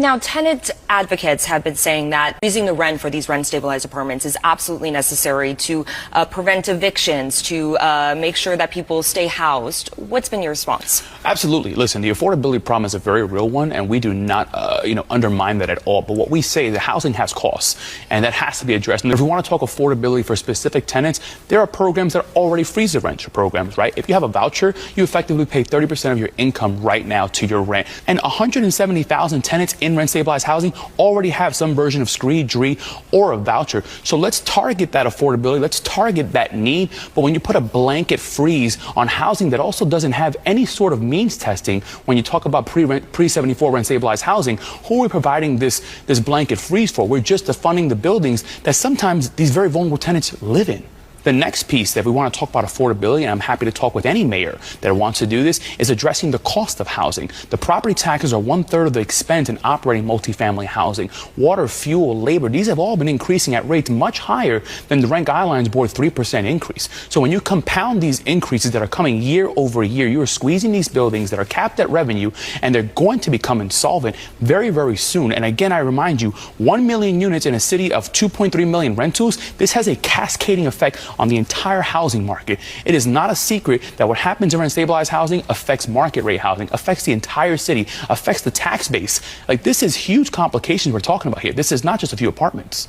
Now, tenant advocates have been saying that raising the rent for these rent-stabilized apartments is absolutely necessary to prevent evictions, to make sure that people stay housed. What's been your response? Absolutely. Listen, the affordability problem is a very real one, and we do not, undermine that at all. But what we say, the housing has costs, and that has to be addressed. And if we want to talk affordability for specific tenants, there are programs that already freeze the rent programs, right? If you have a voucher, you effectively pay 30% of your income right now to your rent. And 170,000 tenants in rent-stabilized housing already have some version of SCREE, DREE, or a voucher. So let's target that affordability. Let's target that need. But when you put a blanket freeze on housing that also doesn't have any sort of means testing, when you talk about pre-74 rent-stabilized housing, who are we providing this blanket freeze for? We're just defunding the buildings that sometimes these very vulnerable tenants live in. The next piece that we want to talk about affordability, and I'm happy to talk with any mayor that wants to do this, is addressing the cost of housing. The property taxes are 1/3 of the expense in operating multifamily housing. Water, fuel, labor, these have all been increasing at rates much higher than the Rent Guidelines Board 3% increase. So when you compound these increases that are coming year over year, you are squeezing these buildings that are capped at revenue, and they're going to become insolvent very, very soon. And again, I remind you, 1 million units in a city of 2.3 million rentals, this has a cascading effect on the entire housing market. It is not a secret that what happens in rent-stabilized housing affects market rate housing, affects the entire city, affects the tax base. Like, this is huge complications we're talking about here. This is not just a few apartments.